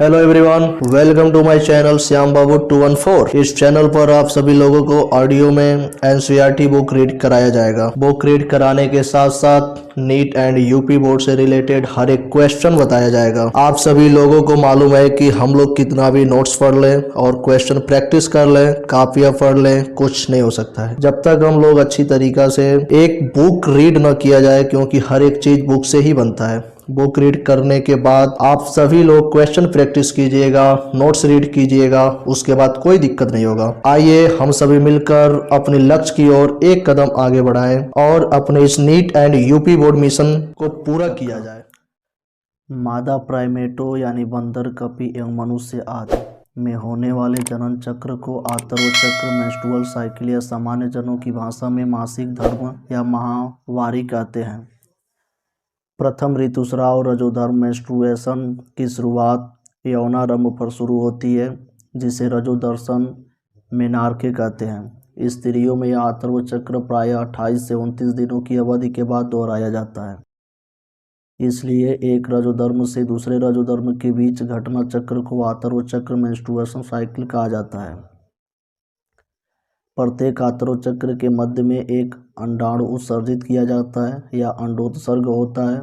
Hello everyone, welcome to my channel Shyam Babu 214। इस channel पर आप सभी लोगों को ऑडियो में एनसीईआरटी बुक रीड कराया जाएगा। बुक रीड कराने के साथ साथ नीट एंड यूपी बोर्ड से रिलेटेड हर एक क्वेश्चन बताया जाएगा। आप सभी लोगों को मालूम है कि हम लोग कितना भी नोट्स पढ़ लें और क्वेश्चन प्रैक्टिस कर लें, कापियां पढ़ लें, कुछ नहीं हो सकता है जब तक हम लोग अच्छी तरीका से एक बुक रीड न किया जाए, क्योंकि हर एक चीज बुक से ही बनता है। बुक रीड करने के बाद आप सभी लोग क्वेश्चन प्रैक्टिस कीजिएगा, नोट्स रीड कीजिएगा, उसके बाद कोई दिक्कत नहीं होगा। आइए हम सभी मिलकर अपने लक्ष्य की ओर एक कदम आगे बढ़ाएं और अपने इस neat and UP board mission को पूरा किया जाए। मादा प्राइमेटो यानी बंदर, कपी एवं मनुष्य आदि में होने वाले जनन चक्र को आतर्व चक्र, मेंस्ट्रुअल साइकिल या सामान्य जनों की भाषा में मासिक धर्म या माहवारी कहते हैं। प्रथम ऋतुस्राव रजोधर्म मेंस्ट्रुएशन की शुरुआत यौनारंभ पर शुरू होती है, जिसे रजोदर्शन मेनार्के कहते हैं। स्त्रियों में यह आतर्व चक्र प्रायः 28 से 29 दिनों की अवधि के बाद दोहराया जाता है। इसलिए एक रजोधर्म से दूसरे रजोधर्म के बीच घटना चक्र को आतर्व चक्र मेंस्ट्रुएशन साइकिल कहा जाता है। प्रत्येक आतर्व चक्र के मध्य में एक अंडाणु उत्सर्जित किया जाता है या अंडोत्सर्ग होता है।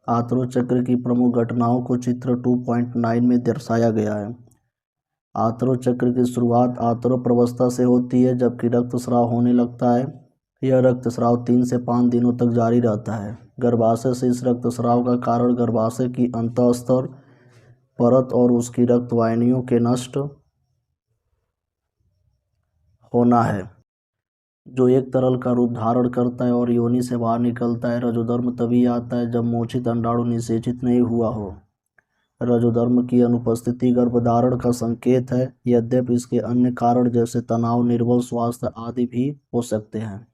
आतर्व चक्र की प्रमुख घटनाओं को चित्र 2.9 में दर्शाया गया है। आतर्व चक्र की शुरुआत आतर्व प्रवस्था से होती है, जबकि रक्तस्राव होने लगता है। यह रक्तस्राव 3 से 5 दिनों तक जारी रहता है। गर्भाशय से इस रक्तस्राव का कारण गर्भाशय की अंतःस्तर परत और उसकी रक्तवाहिनियों के नष्ट होना है, जो एक तरल का रूप धारण करता है और योनि से बाहर निकलता है। रजोधर्म तभी आता है जब मोचित अंडाणु निषेचित नहीं हुआ हो। रजोधर्म की अनुपस्थिति गर्भधारण का संकेत है, यद्यपि इसके अन्य कारण जैसे तनाव, निर्बल स्वास्थ्य आदि भी हो सकते हैं।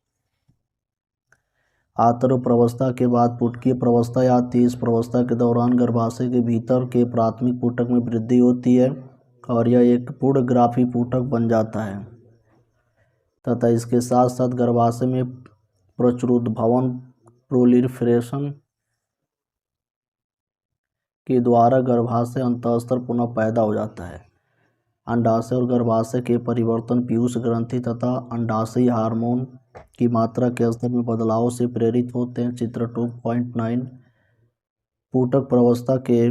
आतर्व प्रवस्था के बाद पुटकीय प्रवस्था आती है। इस प्रवस्था के दौरान गर्भाशय के भीतर के प्राथमिक पुटक में वृद्धि होती है और यह एक पूर्णग्राफी पुटक बन जाता है तथा इसके साथ साथ गर्भाशय में प्रचुरोद्भवन प्रोलिफरेशन के द्वारा गर्भाशय अंतःस्तर पुनः पैदा हो जाता है। अंडाशय और गर्भाशय के परिवर्तन पीयूष ग्रंथि तथा अंडाशयी हार्मोन की मात्रा के स्तर में बदलाव से प्रेरित होते हैं। चित्र 2.9। पुटक प्रवस्था के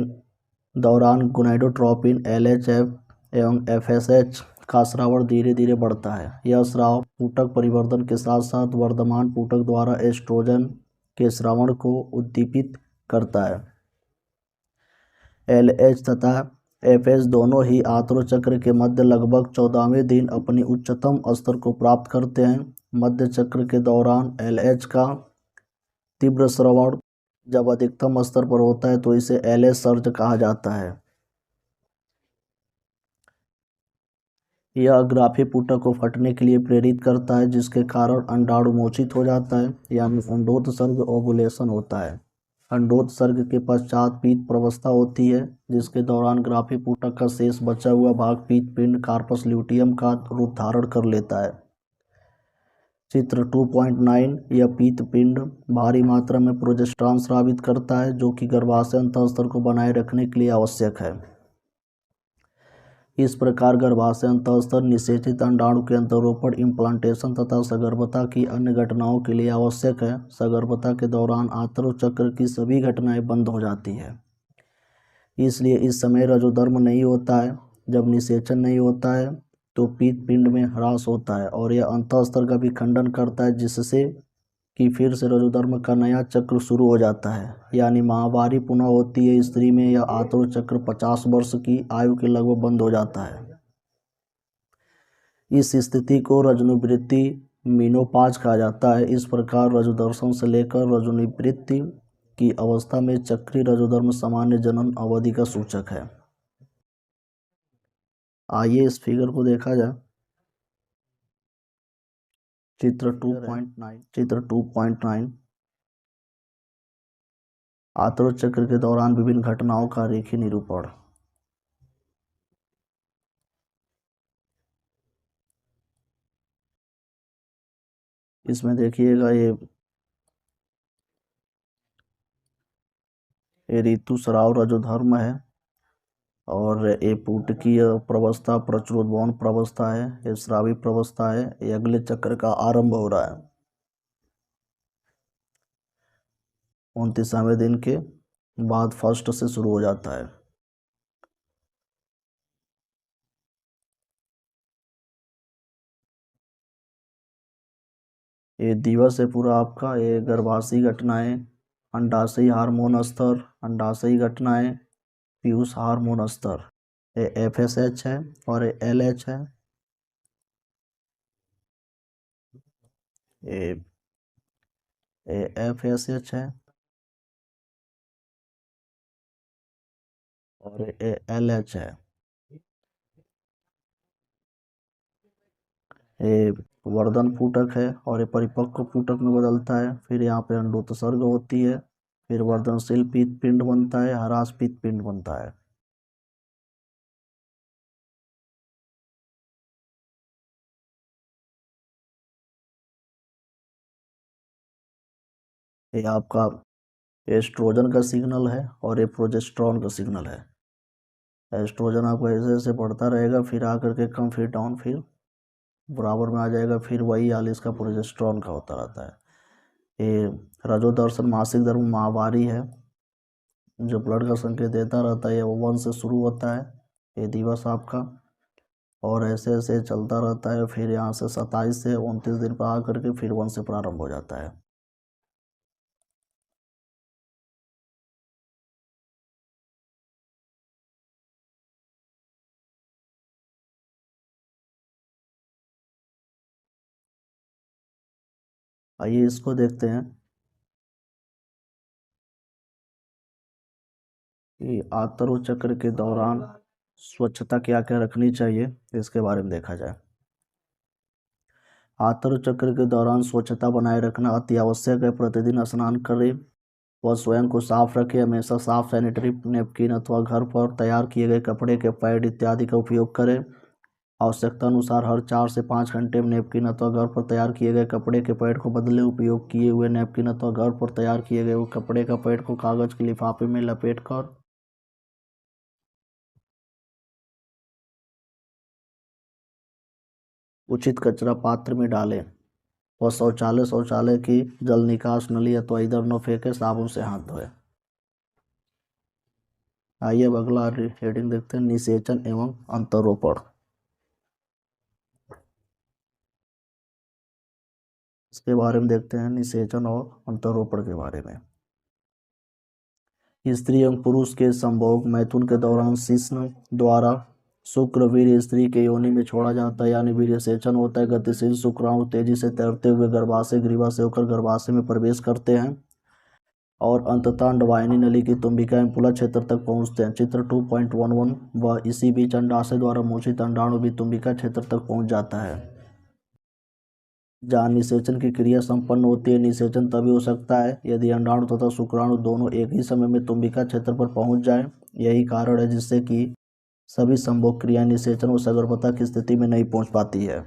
दौरान गोनाडोट्रोपिन, एलएचएफ एवं एफएसएच का स्राव धीरे धीरे बढ़ता है। यह स्राव पुटक परिवर्तन के साथ साथ वर्धमान पुटक द्वारा एस्ट्रोजन के स्रावण को उद्दीपित करता है। एलएच तथा एफएस दोनों ही आतर्व चक्र के मध्य लगभग 14वें दिन अपनी उच्चतम स्तर को प्राप्त करते हैं। मध्य चक्र के दौरान एलएच का तीव्र स्रावण जब अधिकतम स्तर पर होता है तो इसे एलएच सर्ज कहा जाता है। यह ग्राफी पुटक को फटने के लिए प्रेरित करता है, जिसके कारण अंडाणु मोचित हो जाता है, यानी अंडोत्सर्ग ओवुलेशन होता है। अंडोत्सर्ग के पश्चात पीत प्रवस्था होती है, जिसके दौरान ग्राफी पुटक का शेष बचा हुआ भाग पीत पिंड कार्पस ल्यूटियम का रूप धारण कर लेता है। चित्र 2.9। यह पीत पिंड भारी मात्रा में प्रोजेस्टेरॉन स्रावित करता है, जो कि गर्भाशय अंतःस्तर को बनाए रखने के लिए आवश्यक है। इस प्रकार गर्भाशय अंतःस्तर निषेचित अंडाणु के अंतरोपण, इम्प्लांटेशन तथा सगर्भता की अन्य घटनाओं के लिए आवश्यक है। सगर्भता के दौरान आतर्व चक्र की सभी घटनाएं बंद हो जाती है, इसलिए इस समय रजोधर्म नहीं होता है। जब निषेचन नहीं होता है तो पीत पिंड में ह्रास होता है और यह अंतःस्तर का भी खंडन करता है, जिससे कि फिर से रजोधर्म का नया चक्र शुरू हो जाता है, यानी माहवारी पुनः होती है। स्त्री में यह आतर्व चक्र 50 वर्ष की आयु के लगभग बंद हो जाता है। इस स्थिति को रजोनिवृत्ति मीनोपाज कहा जाता है। इस प्रकार रजोदर्शन से लेकर रजोनिवृत्ति की अवस्था में चक्रीय रजोधर्म सामान्य जनन अवधि का सूचक है। आइए इस फिगर को देखा जाए। चित्र 2.9 आतर्व चक्र के दौरान विभिन्न घटनाओं का रेखीय निरूपण। इसमें देखिएगा ये ऋतुस्राव रजोधर्म है और ये पुटकीय प्रवस्था प्रचुरोद्भवन प्रवस्था है, ये स्रावी प्रवस्था है, ये अगले चक्र का आरंभ हो रहा है 29वें दिन के बाद फर्स्ट से शुरू हो जाता है। ये दिवस है पूरा आपका, ये गर्भाशयी घटनाएं, अंडाशयी हार्मोन स्तर, अंडाशयी घटनाएं, पीयूष हार्मोन स्तर, ये FSH है और ये LH है, ये FSH है और ये LH है। ये वर्धन फूटक है और ये परिपक्व फूटक में बदलता है। फिर यहाँ पे अंडोत्सर्ग होती है, फिर वर्धनशील पीत पिंड बनता है, ह्रास पीत पिंड बनता है। ये आपका एस्ट्रोजन का सिग्नल है और ये प्रोजेस्टेरॉन का सिग्नल है। एस्ट्रोजन आपका ऐसे ऐसे बढ़ता रहेगा, फिर आकर के कम, फिर डाउन, फिर बराबर में आ जाएगा, फिर वही हाल इसका प्रोजेस्टेरॉन का होता रहता है। ये रजोदर्शन मासिक धर्म माहवारी है, जो ब्लड का संकेत देता रहता है। ये 1 से शुरू होता है ये दिवस आपका, और ऐसे ऐसे चलता रहता है। फिर यहाँ से 27 से 29 दिन पर आकर के फिर 1 से प्रारंभ हो जाता है। आइए इसको देखते हैं कि आतरो चक्र के दौरान स्वच्छता क्या क्या रखनी चाहिए, इसके बारे में देखा जाए। आतरो चक्र के दौरान स्वच्छता बनाए रखना अति आवश्यक है। प्रतिदिन स्नान करें, वह स्वयं को साफ रखे, हमेशा साफ सैनिटरी नैपकिन अथवा घर पर तैयार किए गए कपड़े के पैड इत्यादि का उपयोग करें। आवश्यकता अनुसार हर 4 से 5 घंटे में नैपकिन अथवा घर पर तैयार किए गए कपड़े के पैड को बदले। उपयोग किए हुए नैपकिन अथवा घर पर तैयार किए गए कपड़े का पैड को कागज के लिफाफे में लपेट कर उचित कचरा पात्र में डालें। वह शौचालय की जल निकास नली अथवा इधर न फेंके, साबुन से हाथ धोए। आइए अब अगला हेडिंग देखते हैं, निषेचन एवं अंतरोपण। इसके बारे में देखते हैं, निषेचन और अंतरोपण के बारे में। स्त्री एवं पुरुष के संभोग मैथुन के दौरान शिश्न द्वारा शुक्र वीर्य स्त्री के योनि में छोड़ा जाता है, यानी वीर्य सेचन होता है। गतिशील शुक्राणु तेजी से तैरते हुए गर्भाशय ग्रीवा से होकर गर्भाशय में प्रवेश करते हैं और अंततः अंडवाहिनी नली की तुम्बिका एम्पुला क्षेत्र तक पहुंचते हैं। चित्र 2.11। वह इसी बीच अंडाशय द्वारा मोचित अंडाणु भी तुम्बिका क्षेत्र तक पहुंच जाता है, जहाँ निषेचन की क्रिया संपन्न होती है। निषेचन तभी हो सकता है यदि अंडाणु तथा शुक्राणु दोनों एक ही समय में तुम्बिका क्षेत्र पर पहुंच जाए। यही कारण है जिससे कि सभी संभोग क्रियाएं निषेचन व सगर्भता की स्थिति में नहीं पहुंच पाती है।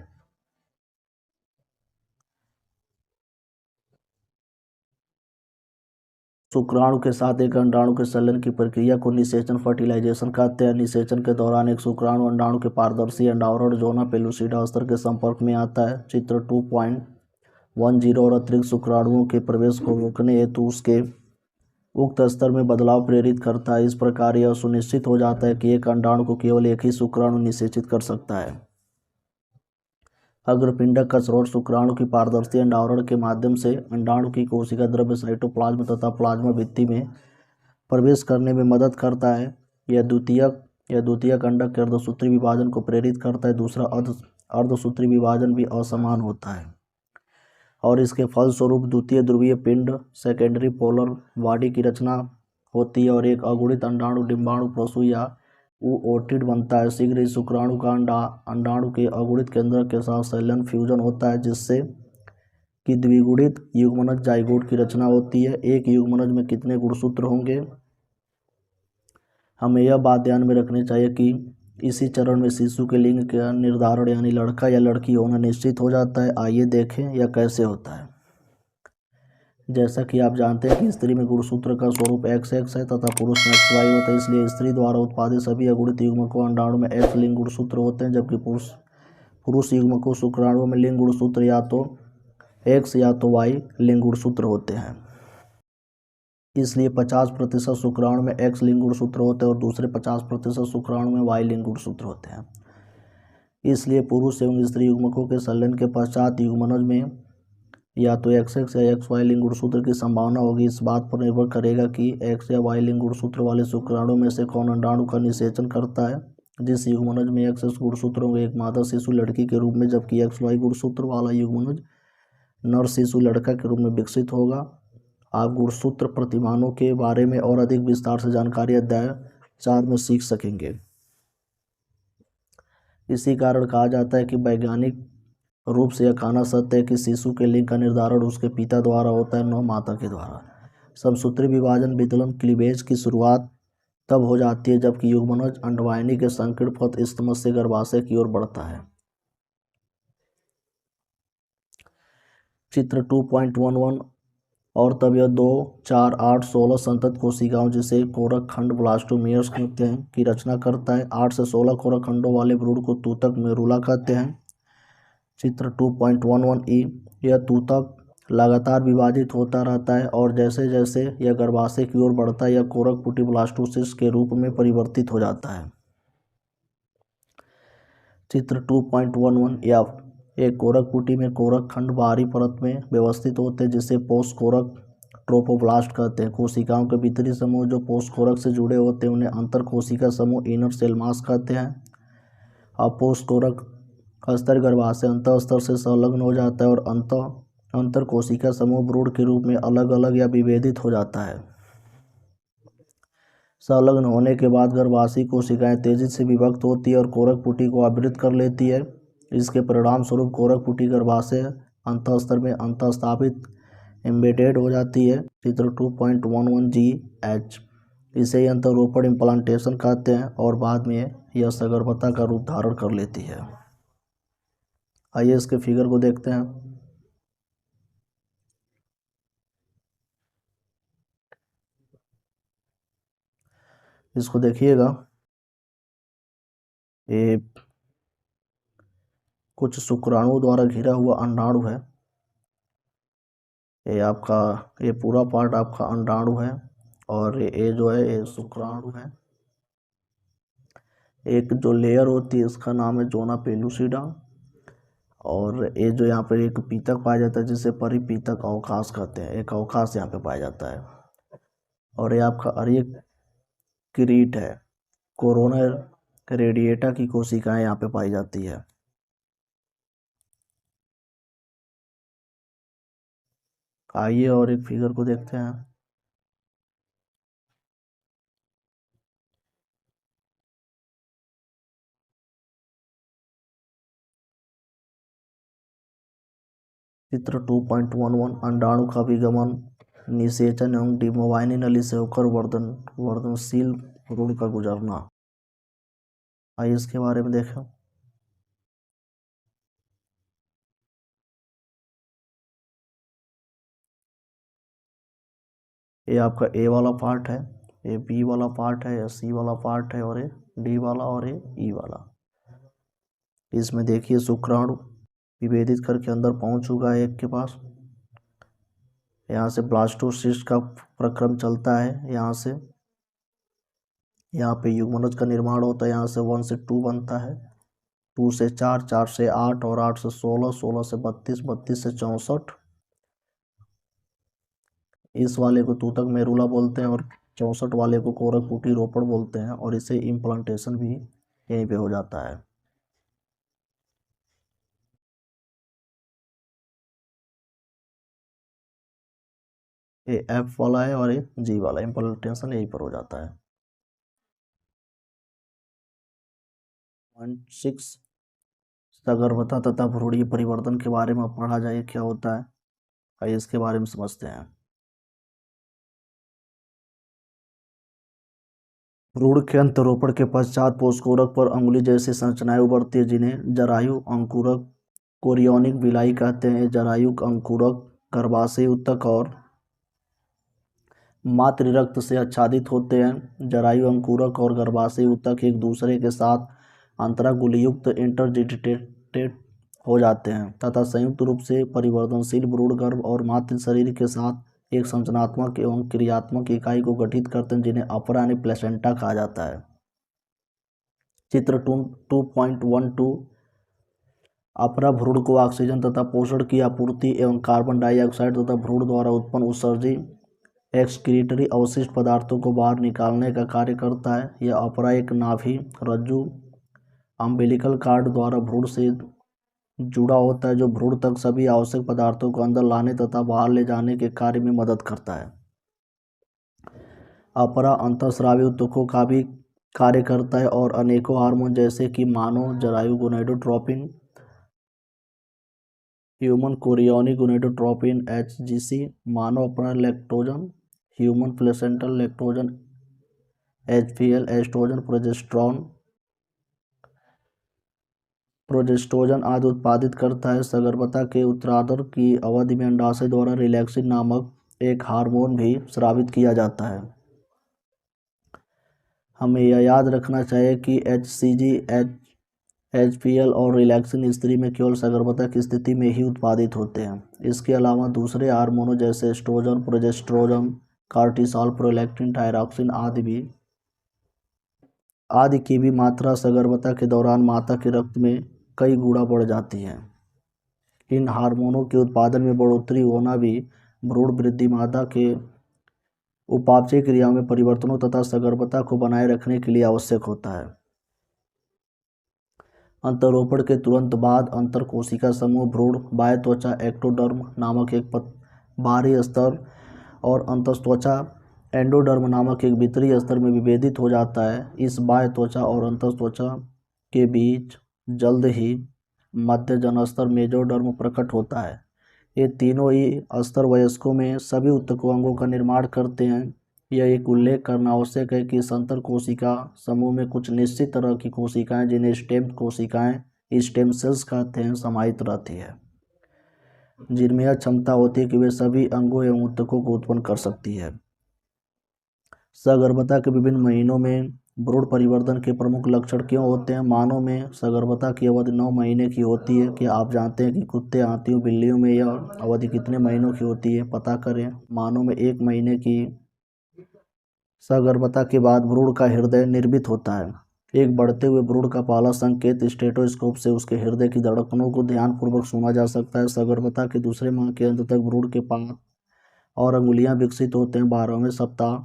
शुक्राणु के साथ एक अंडाणु के संलयन की प्रक्रिया को निषेचन फर्टिलाइजेशन कहते हैं। निषेचन के दौरान एक शुक्राणु अंडाणु के पारदर्शी अंडावरण जोना पेलुसिडा स्तर के संपर्क में आता है। चित्र 2.10 और अतिरिक्त शुक्राणुओं के प्रवेश को रोकने हेतु उसके उक्त स्तर में बदलाव प्रेरित करता है। इस प्रकार यह सुनिश्चित हो जाता है कि एक अंडाणु को केवल एक ही शुक्राणु निषेचित कर सकता है। अग्रपिंडक का स्रोत शुक्राणु की पारदर्शी अंडावरण के माध्यम से अंडाणु की कोशिका द्रव्य साइटोप्लाज्म तथा प्लाज्मा भित्ति में प्रवेश करने में मदद करता है। यह द्वितीयक अंडक के अर्धसूत्री विभाजन को प्रेरित करता है। दूसरा अर्धसूत्री विभाजन भी असमान होता है और इसके फलस्वरूप द्वितीय ध्रुवीय पिंड सेकेंडरी पोलर बॉडी की रचना होती है और एक अगुणित अंडाणु डिंबाणु प्रसूय या oocyte बनता है। शीघ्र ही शुक्राणु का अंडाणु के अगुणित केंद्रक के साथ संलयन फ्यूजन होता है, जिससे कि द्विगुणित युग्मनज जाइगोट की रचना होती है। एक युग्मनज में कितने गुणसूत्र होंगे? हमें यह बात ध्यान में रखनी चाहिए कि इसी चरण में शिशु के लिंग का निर्धारण यानी लड़का या लड़की होना निश्चित हो जाता है। आइए देखें यह कैसे होता है। जैसा कि आप जानते हैं कि स्त्री में गुणसूत्र का स्वरूप XX है तथा पुरुष में XY होता है, इसलिए स्त्री द्वारा उत्पादित सभी अगुणित युग्मकों अंडाणु में X लिंग गुणसूत्र होते हैं, जबकि पुरुष युग्मकों शुक्राणुओं में लिंग गुणसूत्र या तो X या तो Y लिंग गुणसूत्र होते हैं। इसलिए 50% शुक्राणु में X लिंग गुणसूत्र होते हैं और दूसरे 50% शुक्राणु में Y लिंग गुणसूत्र होते हैं। इसलिए पुरुष एवं स्त्री युग्मकों के संलयन के पश्चात युग्मनज में या तो XX या XY लिंग गुणसूत्र की संभावना होगी। इस बात पर निर्भर करेगा कि X या Y लिंग गुणसूत्र वाले शुक्राणु में से कौन अंडाणु का निषेचन करता है। जिस युग्मनज में XX गुणसूत्र होंगे एक मादा शिशु लड़की के रूप में, जबकि XY गुणसूत्र वाला युग्मनज नर शिशु लड़का के रूप में विकसित होगा। आप गुणसूत्र प्रतिमानों के बारे में और अधिक विस्तार से जानकारी अध्याय 4 में सीख सकेंगे। इसी कारण कहा जाता है कि वैज्ञानिक रूप से यह कहना सत्य है कि शिशु के लिंग का निर्धारण उसके पिता द्वारा होता है, न माता के द्वारा। समसूत्री विभाजन विदलन क्लीवेज की शुरुआत तब हो जाती है जबकि युग्मनज अंडवाहिनी के संकीर्ण पथ इस्थमस से गर्भाशय की ओर बढ़ता है। चित्र 2.11 और तब यह 2, 4, 8, 16 संतत कोशिकाओं जिसे कोरक खंड ब्लास्टोमियर्स कहते हैं की रचना करता है। 8 से 16 कोरक खंडों वाले भ्रूण को तूतक मेरुला कहते हैं। चित्र 2.11E यह तूतक लगातार विभाजित होता रहता है और जैसे जैसे यह गर्भाशय की ओर बढ़ता है यह कोरक पुटी ब्लास्टोसिस के रूप में परिवर्तित हो जाता है। चित्र 2.11 या एक कोरक पुटी में कोरक खंड बाहरी परत में व्यवस्थित होते हैं जिसे पोस्ट कोरक ट्रोपोब्लास्ट कहते हैं। कोशिकाओं के भीतरी समूह जो पोस्ट कोरक से जुड़े होते हैं उन्हें अंतर कोशिका समूह इनर सेल मास कहते हैं। अब पोस्ट कोरक स्तर गर्भाशय अंतःस्तर से संलग्न हो जाता है और अंतर कोशिका समूह भ्रूण के रूप में अलग अलग या विभेदित हो जाता है। संलग्न होने के बाद गर्भाशयी कोशिकाएं तेजी से विभक्त होती है और कोरक पुटी को आवृत कर लेती है। इसके परिणाम स्वरूप कोरक पुटी गर्भाशय अंतःस्तर में अंतःस्थापित एम्बेडेड हो जाती है। चित्र 2.11GH इसे यंत्ररोपण इम्प्लांटेशन कहते हैं और बाद में यह सगर्भता का रूप धारण कर लेती है। आइए इसके फिगर को देखते हैं। इसको देखिएगा, ये कुछ शुक्राणुओं द्वारा घिरा हुआ अंडाणु है। ये पूरा पार्ट आपका अंडाणु है और ये जो है ये शुक्राणु है। एक जो लेयर होती है इसका नाम है जोना पेलुसिडा और ये जो यहाँ पर एक पीतक पाया जाता है जिसे परिपीतक अवकाश कहते हैं, एक अवकाश यहाँ पे पाया जाता है। और ये आपका अर्य किरीट है, कोरोनर रेडिएटा की कोशिकाएं यहाँ पे पाई जाती है। आइए और एक फिगर को देखते हैं। चित्र 2.11 अंडाणु का विगमन निषेचन एवं डिमोबाइनी नली से होकर वर्धनशील भ्रूण का गुजरना। आइए इसके बारे में देखें। ये आपका ए वाला पार्ट है, ये बी वाला पार्ट है, ये सी वाला पार्ट है और ये डी वाला और ये ई वाला। इसमें देखिए शुक्राणु विभेदित करके अंदर पहुंच चुका है एक के पास। यहाँ से ब्लास्टोसिस्ट का प्रक्रम चलता है, यहाँ पे युग्मनज का निर्माण होता है। यहाँ से 1 से 2 बनता है, 2 से 4, 4 से 8 और 8 से 16, 16 से 32, 32 से 64। इस वाले को तूतक मेरुला बोलते हैं और 64 वाले को कोरक पुटी रोपण बोलते हैं और इसे इम्प्लांटेशन भी यहीं पे हो जाता है। ये एफ वाला है और ये जी वाला, इम्प्लांटेशन यहीं पर हो जाता है। 6 सगर्भता तथा भ्रूणीय परिवर्तन के बारे में पढ़ा जाए क्या होता है, आइए इसके बारे में समझते हैं। भ्रूण के अंतरोपण के पश्चात पोषकोरक पर अंगुली जैसी संरचनाएं उभरती है जिन्हें जरायु अंकुरक कोरियोनिक विलाई कहते हैं। जरायु अंकुरक गर्भाशय ऊतक और मातृ रक्त से आच्छादित होते हैं। जरायु, अंकुरक और गर्भाशय ऊतक एक दूसरे के साथ अंतरागुलियुक्त इंटरडिजिटेटेड हो जाते हैं तथा संयुक्त रूप से परिवर्तनशील भ्रूण गर्भ और मातृ शरीर के साथ एक संरचनात्मक एवं क्रियात्मक इकाई को गठित करते हैं जिन्हें अपरा यानी प्लेसेंटा कहा जाता है। चित्र 2.12 अपरा भ्रूण को ऑक्सीजन तथा पोषण की आपूर्ति एवं कार्बन डाइऑक्साइड तथा भ्रूण द्वारा उत्पन्न उत्सर्जित एक्सक्रीटरी अवशिष्ट पदार्थों को बाहर निकालने का कार्य करता है। यह अपरा एक नाभि रज्जु अम्बिलिकल कार्ड द्वारा भ्रूण से जुड़ा होता है जो भ्रूण तक सभी आवश्यक पदार्थों को अंदर लाने तथा बाहर ले जाने के कार्य में मदद करता है। अपरा अंतःस्रावी ऊतकों का भी कार्य करता है और अनेकों हार्मोन जैसे कि मानव जरायु gonadotropin, human chorionic gonadotropin HGC, मानव अपरा lactogen, human placental lactogen HPL, estrogen, progesterone आदि उत्पादित करता है। सगर्भता के उत्तरार्ध की अवधि में अंडाशय द्वारा रिलैक्सिन नामक एक हार्मोन भी स्रावित किया जाता है। हमें यह याद रखना चाहिए कि HCG, HPL और रिलैक्सिन स्त्री में केवल सगर्भता की स्थिति में ही उत्पादित होते हैं। इसके अलावा दूसरे हार्मोनों जैसे oestrogen, progesterone, cortisol, prolactin, thyroxine आदि की भी मात्रा सगर्भता के दौरान माता के रक्त में कई गुना बढ़ जाती है। इन हार्मोनों के उत्पादन में बढ़ोतरी होना भी भ्रूण वृद्धि मादा के उपापचय क्रियाओं में परिवर्तनों तथा सगर्भता को बनाए रखने के लिए आवश्यक होता है। अंतरोपण के तुरंत बाद अंतरकोशिका समूह भ्रूण बाह्य त्वचा एक्टोडर्म नामक एक बाहरी स्तर और अंतस्त्वचा एंडोडर्म नामक एक भीतरी स्तर में विभेदित हो जाता है। इस बाह्य त्वचा और अंतस्त्वचा के बीच जल्द ही मध्य जनस्तर मेजोडर्म प्रकट होता है। ये तीनों ही स्तर वयस्कों में सभी ऊतकों अंगों का निर्माण करते हैं। यह एक उल्लेख करना आवश्यक है कि इस अंतर कोशिका समूह में कुछ निश्चित तरह की कोशिकाएं जिन्हें स्टेम कोशिकाएं स्टेम सेल्स कहते हैं समाहित रहती है जिनमें यह क्षमता होती है कि वे सभी अंगों एवं ऊतकों को उत्पन्न कर सकती है। सगर्भता के विभिन्न महीनों में भ्रूण परिवर्तन के प्रमुख लक्षण क्यों होते हैं? मानव में सगर्भता की अवधि 9 महीने की होती है। क्या आप जानते हैं कि कुत्ते, हाथियों, बिल्लियों में यह अवधि कितने महीनों की होती है? पता करें। मानव में 1 महीने की सगर्भता के बाद भ्रूण का हृदय निर्मित होता है। एक बढ़ते हुए भ्रूण का पहला संकेत स्टेथोस्कोप से उसके हृदय की धड़कनों को ध्यानपूर्वक सुना जा सकता है। सगर्भता के दूसरे माह के अंत तक भ्रूण के पांव और अंगुलियां विकसित होते हैं। 12वें सप्ताह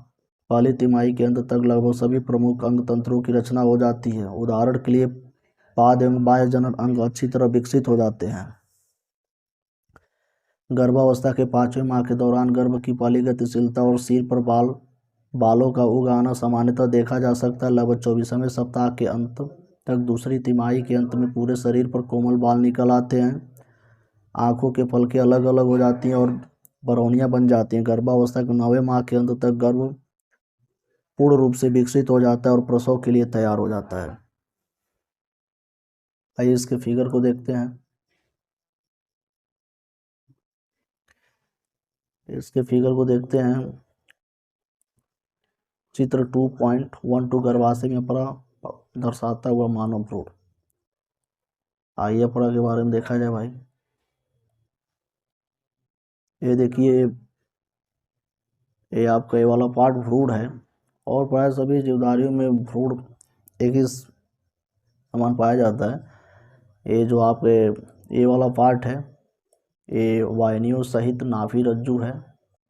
पहली तिमाही के अंत तक लगभग सभी प्रमुख अंग तंत्रों की रचना हो जाती है। उदाहरण के लिए पाद एवं बाह्य जनन अंग अच्छी तरह विकसित हो जाते हैं। गर्भावस्था के 5वें माह के दौरान गर्भ की पहली गतिशीलता और सिर पर बालों का उग आना सामान्यतः देखा जा सकता है। लगभग 24वें सप्ताह के अंत तक दूसरी तिमाही के अंत में पूरे शरीर पर कोमल बाल निकल आते हैं। आंखों के पलकें अलग अलग हो जाती हैं और बरौनियां बन जाती हैं। गर्भावस्था के 9वें माह के अंत तक गर्भ पूर्ण रूप से विकसित हो जाता है और प्रसव के लिए तैयार हो जाता है। आइए इसके फिगर को देखते हैं। इसके फिगर को देखते हैं। चित्र 2.12 गर्भाशय में अपरा दर्शाता हुआ मानव भ्रूण। आइए अपरा के बारे में देखा जाए भाई। ये देखिए, ये आपका ये वाला पार्ट भ्रूण है और प्राय सभी जीवधारियों में भ्रूण एक ही समान पाया जाता है। ये जो आपके ये वाला पार्ट है ये वाहिनियों सहित नाभि रज्जु है।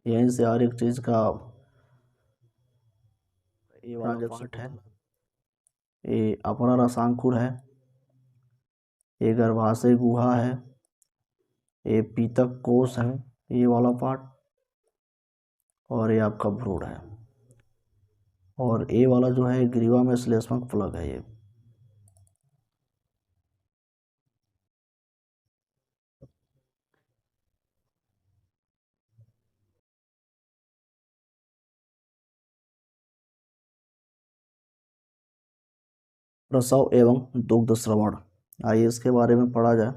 यहीं से हर एक चीज का ये वाला पार्ट है। ये अपरा रसांकुर है। ये गर्भाशय गुहा है। ये पीतक कोश है ये वाला पार्ट और ये आपका भ्रूण है। और ये वाला जो है ग्रीवा में श्लेष्मक प्लग है। ये प्रसव एवं दुग्ध श्रवण। आइए इसके बारे में पढ़ा जाए।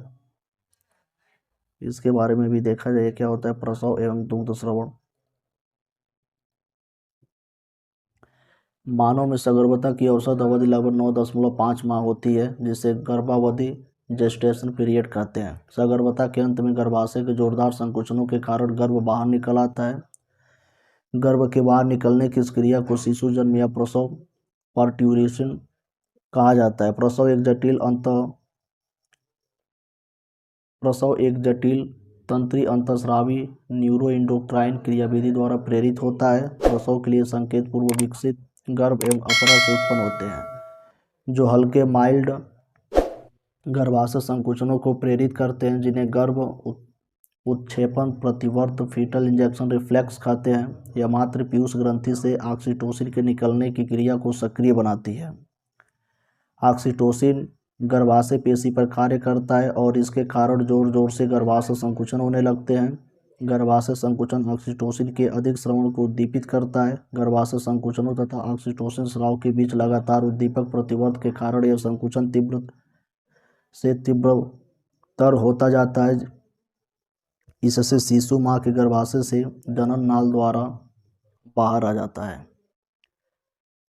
इसके बारे में भी देखा जाए क्या होता है प्रसव एवं दुग्ध श्रवण। मानव में सगर्भता की औसत अवधि लगभग 9.5 माह होती है, जिसे गर्भावधि जेस्टेशन पीरियड कहते हैं। सगर्भता के अंत में गर्भाशय के जोरदार संकुचनों के कारण गर्भ बाहर निकल आता है। गर्भ के बाहर निकलने की इस क्रिया को शिशु जन्म या प्रसव पार्ट्यूरेशन कहा जाता है। प्रसव एक जटिल तंत्री अंतःस्रावी न्यूरोइंडोक्राइन क्रियाविधि द्वारा प्रेरित होता है। प्रसव के लिए संकेत पूर्व विकसित गर्भ एवं अपरा से उत्पन्न होते हैं, जो हल्के माइल्ड गर्भाशय संकुचनों को प्रेरित करते हैं, जिन्हें गर्भ उत्क्षेपण प्रतिवर्त फीटल इंजेक्शन रिफ्लेक्स कहते हैं। यह मातृ पीयूष ग्रंथि से ऑक्सीटोसिन के निकलने की क्रिया को सक्रिय बनाती है। ऑक्सीटोसिन गर्भाशय पेशी पर कार्य करता है और इसके कारण जोर जोर से गर्भाशय संकुचन होने लगते हैं। गर्भाशय संकुचन ऑक्सीटोसिन के अधिक स्राव को उद्दीपित करता है। गर्भाशय संकुचनों तथा ऑक्सीटोसिन स्राव के बीच लगातार उद्दीपक प्रतिवर्त के कारण यह संकुचन तीव्रतर होता जाता है। इससे शिशु मां के गर्भाशय से जनन नाल द्वारा बाहर आ जाता है,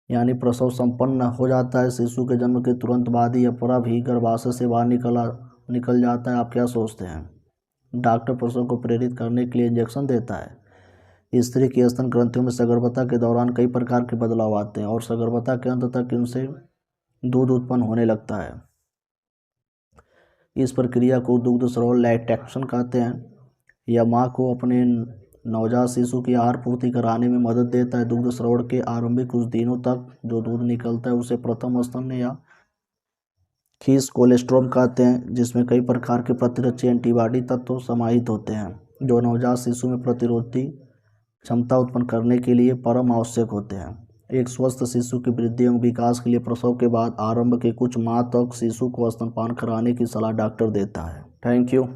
यानी प्रसव संपन्न हो जाता है। शिशु के जन्म के तुरंत बाद ही अपरा भी गर्भाशय से बाहर निकल जाता है। आप क्या सोचते हैं? डॉक्टर प्रसव को प्रेरित करने के लिए इंजेक्शन देता है। स्त्री की स्तन ग्रंथियों में सगर्भता के दौरान कई प्रकार के बदलाव आते हैं और सगर्भता के अंत तक इनसे दूध उत्पन्न होने लगता है। इस प्रक्रिया को दुग्ध स्राव लैक्टेशन कहते हैं। यह माँ को अपने नवजात शिशु की आहार पूर्ति कराने में मदद देता है। दुग्ध स्राव के आरंभिक कुछ दिनों तक जो दूध निकलता है उसे प्रथम स्तन या खीस कोलेस्ट्रॉम कहते हैं, जिसमें कई प्रकार के प्रतिरक्षी एंटीबॉडी तत्व समाहित होते हैं, जो नवजात शिशु में प्रतिरोधी क्षमता उत्पन्न करने के लिए परम आवश्यक होते हैं। एक स्वस्थ शिशु की वृद्धि एवं विकास के लिए प्रसव के बाद आरंभ के कुछ माह तक शिशु को स्तनपान कराने की सलाह डॉक्टर देता है। Thank you.